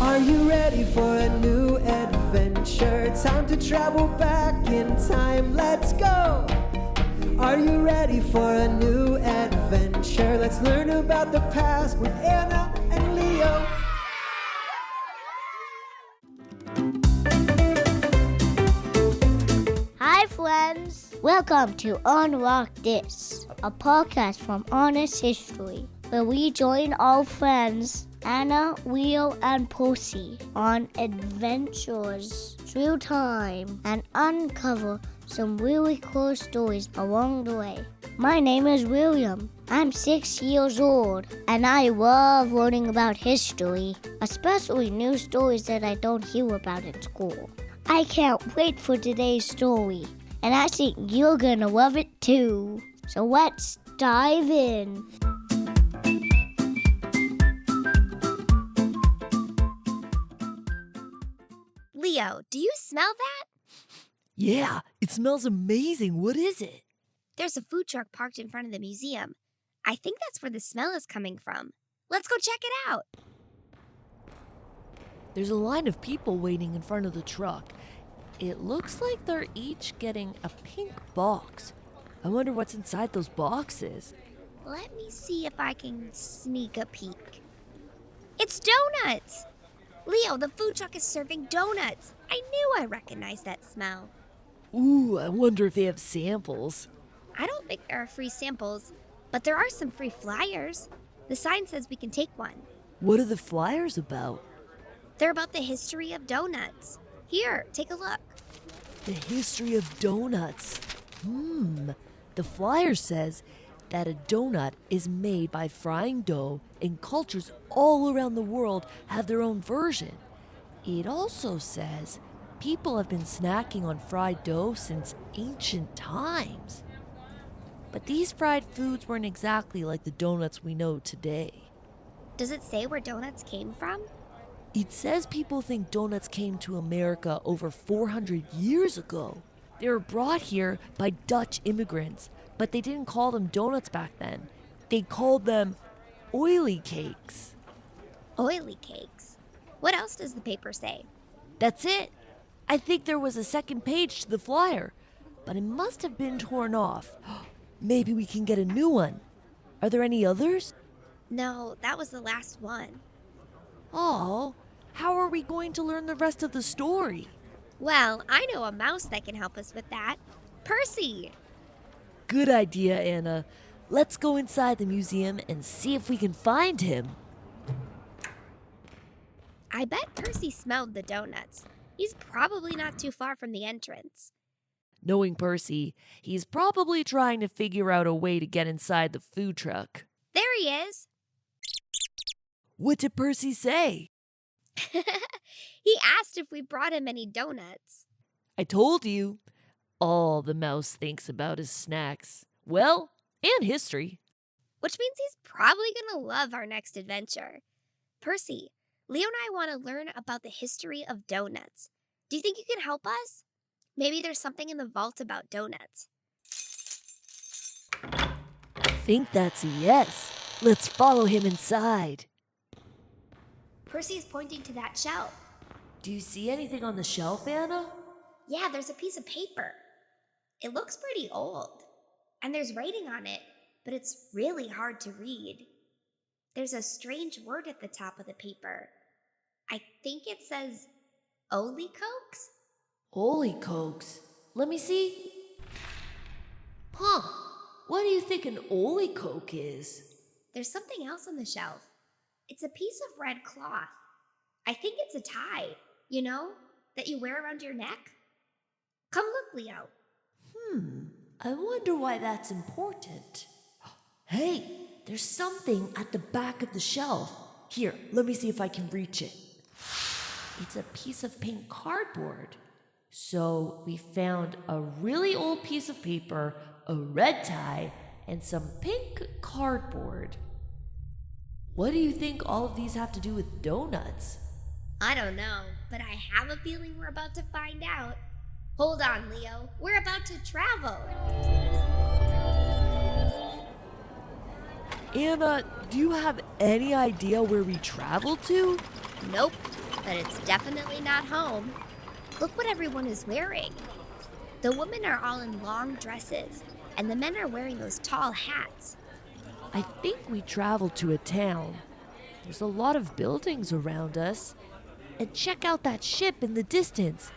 Are you ready for a new adventure? Time to travel back in time, let's go! Are you ready for a new adventure? Let's learn about the past with Anna and Leo. Hi friends! Welcome to Unlock This, a podcast from Honest History, where we join our friends Anna, Leo, and Percy on adventures through time and uncover some really cool stories along the way. My name is William. I'm 6 years old, and I love learning about history, especially new stories that I don't hear about in school. I can't wait for today's story, and I think you're gonna love it too. So let's dive in. Leo, do you smell that? Yeah, it smells amazing. What is it? There's a food truck parked in front of the museum. I think that's where the smell is coming from. Let's go check it out. There's a line of people waiting in front of the truck. It looks like they're each getting a pink box. I wonder what's inside those boxes. Let me see if I can sneak a peek. It's donuts! Leo, the food truck is serving donuts. I knew I recognized that smell. Ooh, I wonder if they have samples. I don't think there are free samples, but there are some free flyers. The sign says we can take one. What are the flyers about? They're about the history of donuts. Here, take a look. The history of donuts. The flyer says that a donut is made by frying dough, and cultures all around the world have their own version. It also says people have been snacking on fried dough since ancient times. But these fried foods weren't exactly like the donuts we know today. Does it say where donuts came from? It says people think donuts came to America over 400 years ago. They were brought here by Dutch immigrants, but they didn't call them donuts back then. They called them oily cakes. Oily cakes? What else does the paper say? That's it. I think there was a second page to the flyer, but it must have been torn off. Maybe we can get a new one. Are there any others? No, that was the last one. Oh, how are we going to learn the rest of the story? Well, I know a mouse that can help us with that. Percy! Good idea, Anna. Let's go inside the museum and see if we can find him. I bet Percy smelled the donuts. He's probably not too far from the entrance. Knowing Percy, he's probably trying to figure out a way to get inside the food truck. There he is! What did Percy say? He asked if we brought him any donuts. I told you. All the mouse thinks about is snacks. Well, and history. Which means he's probably going to love our next adventure. Percy, Leo and I want to learn about the history of donuts. Do you think you can help us? Maybe there's something in the vault about donuts. I think that's a yes. Let's follow him inside. Percy is pointing to that shelf. Do you see anything on the shelf, Anna? Yeah, there's a piece of paper. It looks pretty old. And there's writing on it, but it's really hard to read. There's a strange word at the top of the paper. I think it says olicokes? Olicokes? Let me see. Huh. What do you think an olicoke is? There's something else on the shelf. It's a piece of red cloth. I think it's a tie, you know, that you wear around your neck. Come look, Leo. I wonder why that's important. Hey, there's something at the back of the shelf. Here, let me see if I can reach it. It's a piece of pink cardboard. So we found a really old piece of paper, a red tie, and some pink cardboard. What do you think all of these have to do with donuts? I don't know, but I have a feeling we're about to find out. Hold on, Leo. We're about to travel. Anna, do you have any idea where we traveled to? Nope. but it's definitely not home. Look what everyone is wearing. The women are all in long dresses, and the men are wearing those tall hats. I think we traveled to a town. There's a lot of buildings around us. And check out that ship in the distance.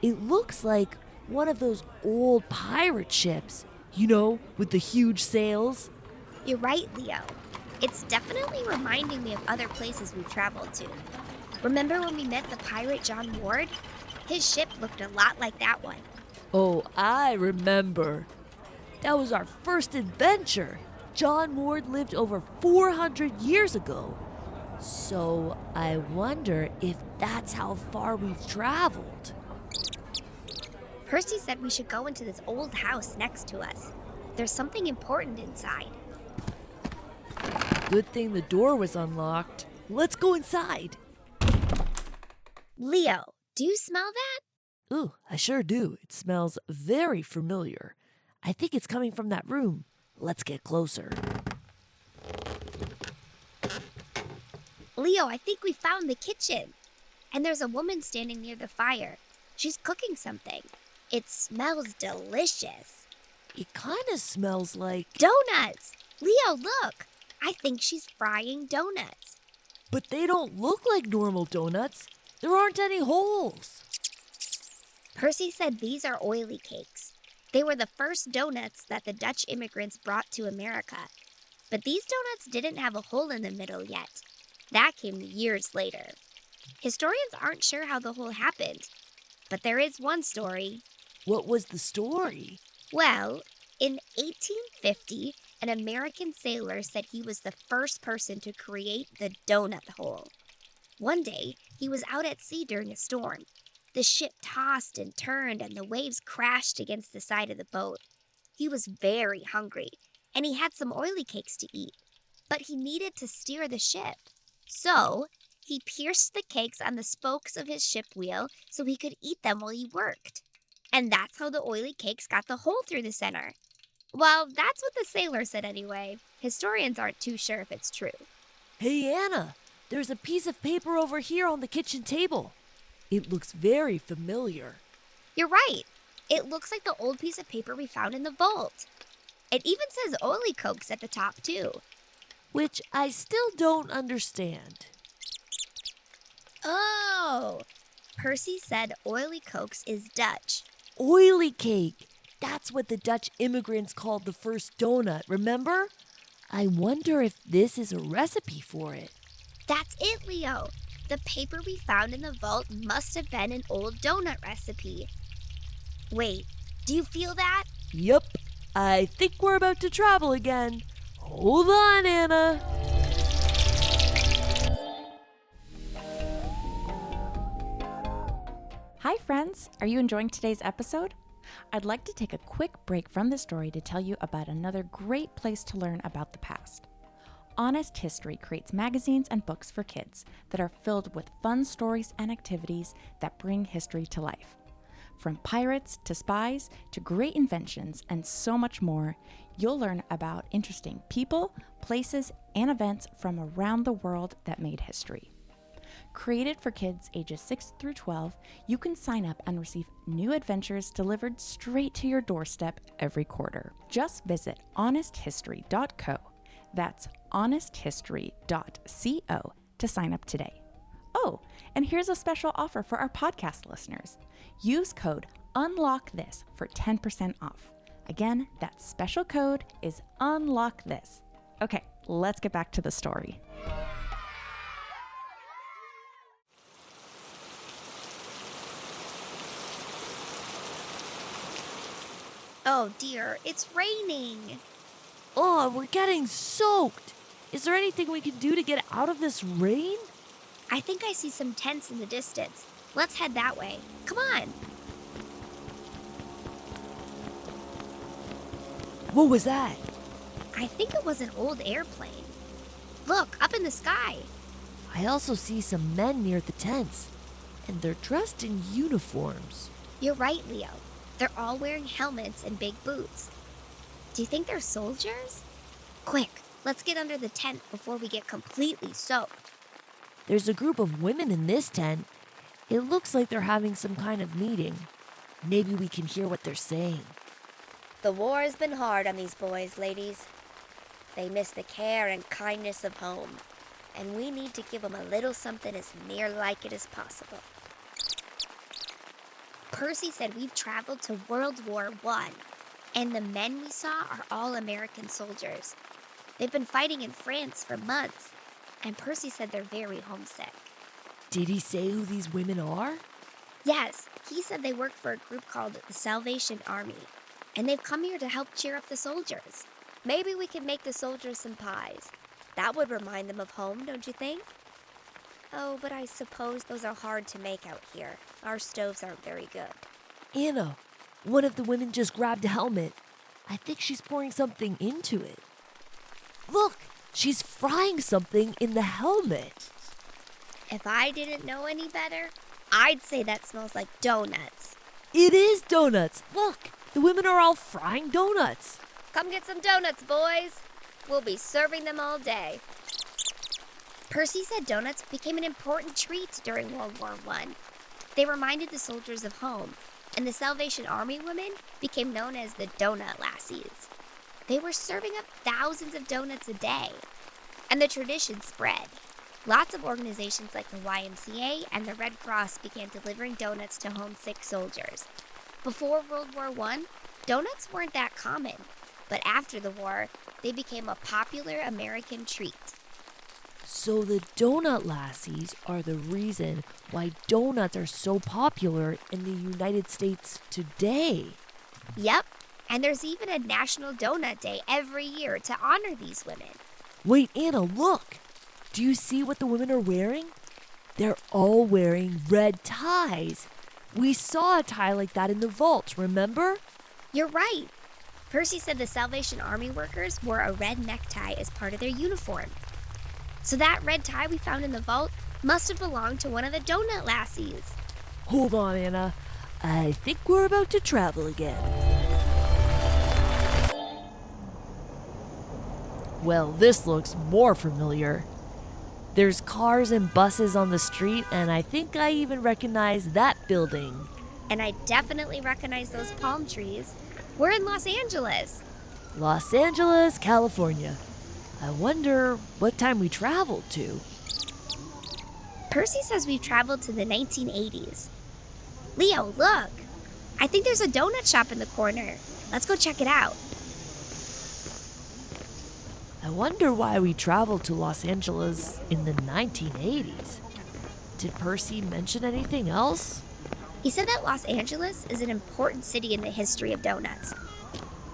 It looks like one of those old pirate ships, with the huge sails. You're right, Leo. It's definitely reminding me of other places we've traveled to. Remember when we met the pirate John Ward? His ship looked a lot like that one. Oh, I remember. That was our first adventure. John Ward lived over 400 years ago. So I wonder if that's how far we've traveled. Percy said we should go into this old house next to us. There's something important inside. Good thing the door was unlocked. Let's go inside. Leo, do you smell that? Ooh, I sure do. It smells very familiar. I think it's coming from that room. Let's get closer. Leo, I think we found the kitchen. And there's a woman standing near the fire. She's cooking something. It smells delicious. It kind of smells like... Donuts! Leo, look! I think she's frying donuts. But they don't look like normal donuts. There aren't any holes. Percy said these are oily cakes. They were the first donuts that the Dutch immigrants brought to America. But these donuts didn't have a hole in the middle yet. That came years later. Historians aren't sure how the hole happened, but there is one story. What was the story? Well, in 1850, an American sailor said he was the first person to create the donut hole. One day, he was out at sea during a storm. The ship tossed and turned, and the waves crashed against the side of the boat. He was very hungry, and he had some oily cakes to eat, but he needed to steer the ship. So, he pierced the cakes on the spokes of his ship wheel so he could eat them while he worked. And that's how the oily cakes got the hole through the center. Well, that's what the sailor said anyway. Historians aren't too sure if it's true. Hey, Anna, there's a piece of paper over here on the kitchen table. It looks very familiar. You're right. It looks like the old piece of paper we found in the vault. It even says oily cokes at the top, too. Which I still don't understand. Oh! Percy said oily cokes is Dutch. Oily cake. That's what the Dutch immigrants called the first donut, remember? I wonder if this is a recipe for it. That's it, Leo. The paper we found in the vault must have been an old donut recipe. Wait, do you feel that? Yup. I think we're about to travel again. Hold on, Anna. Hi friends, are you enjoying today's episode? I'd like to take a quick break from the story to tell you about another great place to learn about the past. Honest History creates magazines and books for kids that are filled with fun stories and activities that bring history to life. From pirates to spies to great inventions and so much more, you'll learn about interesting people, places, and events from around the world that made history. Created for kids ages 6 through 12, you can sign up and receive new adventures delivered straight to your doorstep every quarter. Just visit honesthistory.co. That's honesthistory.co to sign up today. Oh, and here's a special offer for our podcast listeners. Use code UNLOCKTHIS for 10% off. Again, that special code is UNLOCKTHIS. Okay, let's get back to the story. Oh dear, it's raining. Oh, we're getting soaked. Is there anything we can do to get out of this rain? I think I see some tents in the distance. Let's head that way. Come on. What was that? I think it was an old airplane. Look, up in the sky. I also see some men near the tents, and they're dressed in uniforms. You're right, Leo. They're all wearing helmets and big boots. Do you think they're soldiers? Quick, let's get under the tent before we get completely soaked. There's a group of women in this tent. It looks like they're having some kind of meeting. Maybe we can hear what they're saying. The war has been hard on these boys, ladies. They miss the care and kindness of home, and we need to give them a little something as near like it as possible. Percy said we've traveled to World War I, and the men we saw are all American soldiers. They've been fighting in France for months, and Percy said they're very homesick. Did he say who these women are? Yes, he said they work for a group called the Salvation Army, and they've come here to help cheer up the soldiers. Maybe we could make the soldiers some pies. That would remind them of home, don't you think? Oh, but I suppose those are hard to make out here. Our stoves aren't very good. Anna, one of the women just grabbed a helmet. I think she's pouring something into it. Look, she's frying something in the helmet. If I didn't know any better, I'd say that smells like donuts. It is donuts. Look, the women are all frying donuts. Come get some donuts, boys. We'll be serving them all day. Percy said donuts became an important treat during World War I. They reminded the soldiers of home, and the Salvation Army women became known as the Donut Lassies. They were serving up thousands of donuts a day, and the tradition spread. Lots of organizations like the YMCA and the Red Cross began delivering donuts to homesick soldiers. Before World War I, donuts weren't that common, but after the war, they became a popular American treat. So the donut lassies are the reason why donuts are so popular in the United States today. Yep, and there's even a National Donut Day every year to honor these women. Wait, Anna, look. Do you see what the women are wearing? They're all wearing red ties. We saw a tie like that in the vault, remember? You're right. Percy said the Salvation Army workers wore a red necktie as part of their uniform. So that red tie we found in the vault must have belonged to one of the donut lassies. Hold on, Anna. I think we're about to travel again. Well, this looks more familiar. There's cars and buses on the street, and I think I even recognize that building. And I definitely recognize those palm trees. We're in Los Angeles. Los Angeles, California. I wonder what time we traveled to. Percy says we've traveled to the 1980s. Leo, look. I think there's a donut shop in the corner. Let's go check it out. I wonder why we traveled to Los Angeles in the 1980s. Did Percy mention anything else? He said that Los Angeles is an important city in the history of donuts.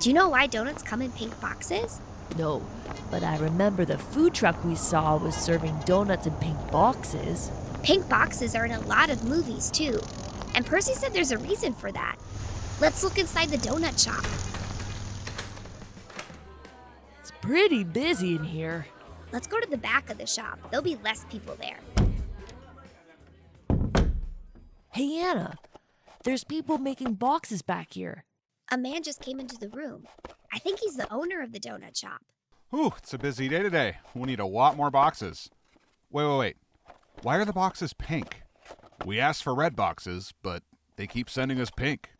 Do you know why donuts come in pink boxes? No, but I remember the food truck we saw was serving donuts in pink boxes. Pink boxes are in a lot of movies, too. And Percy said there's a reason for that. Let's look inside the donut shop. It's pretty busy in here. Let's go to the back of the shop. There'll be less people there. Hey, Anna, there's people making boxes back here. A man just came into the room. I think he's the owner of the donut shop. Ooh, it's a busy day today. We'll need a lot more boxes. Wait. Why are the boxes pink? We asked for red boxes, but they keep sending us pink.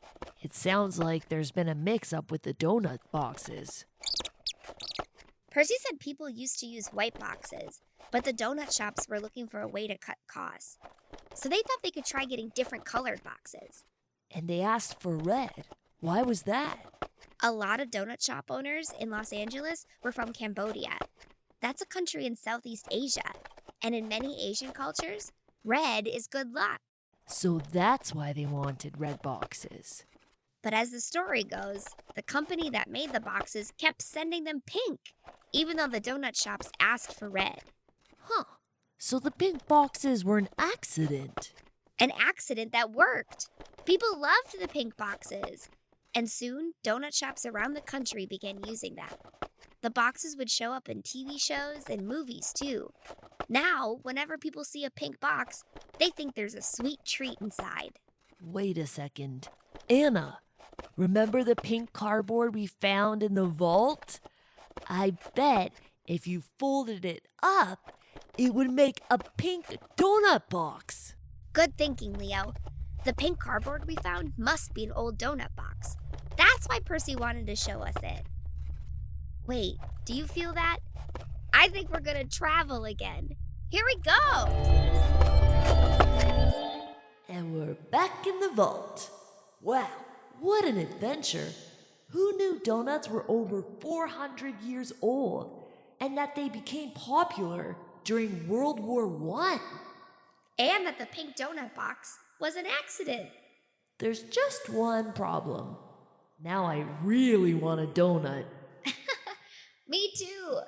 It sounds like there's been a mix-up with the donut boxes. Percy said people used to use white boxes, but the donut shops were looking for a way to cut costs. So they thought they could try getting different colored boxes. And they asked for red. Why was that? A lot of donut shop owners in Los Angeles were from Cambodia. That's a country in Southeast Asia. And in many Asian cultures, red is good luck. So that's why they wanted red boxes. But as the story goes, the company that made the boxes kept sending them pink, even though the donut shops asked for red. Huh. So the pink boxes were an accident. An accident that worked. People loved the pink boxes. And soon, donut shops around the country began using them. The boxes would show up in TV shows and movies, too. Now, whenever people see a pink box, they think there's a sweet treat inside. Wait a second. Anna, remember the pink cardboard we found in the vault? I bet if you folded it up, it would make a pink donut box. Good thinking, Leo. The pink cardboard we found must be an old donut box. That's why Percy wanted to show us it. Wait, do you feel that? I think we're gonna travel again. Here we go! And we're back in the vault. Wow, what an adventure. Who knew donuts were over 400 years old and that they became popular during World War I? And that the pink donut box was an accident. There's just one problem. Now I really want a donut. Me too.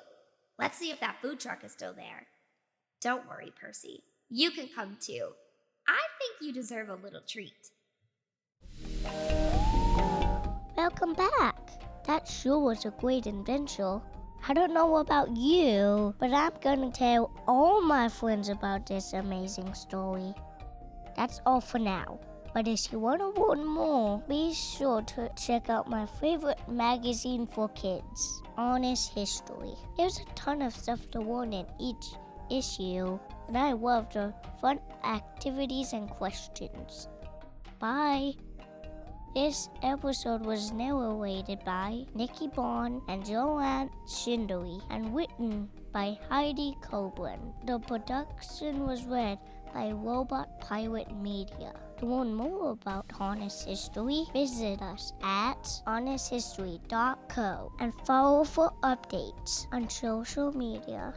Let's see if that food truck is still there. Don't worry, Percy. You can come too. I think you deserve a little treat. Welcome back. That sure was a great adventure. I don't know about you, but I'm gonna tell all my friends about this amazing story. That's all for now. But if you want to learn more, be sure to check out my favorite magazine for kids, Honest History. There's a ton of stuff to learn in each issue, and I love the fun activities and questions. Bye! This episode was narrated by Nikki and JoAnn Schinderle and written by Heidi Coburn. The production was read by Robot Pirate Media. To learn more about Honest History, visit us at honesthistory.co and follow for updates on social media.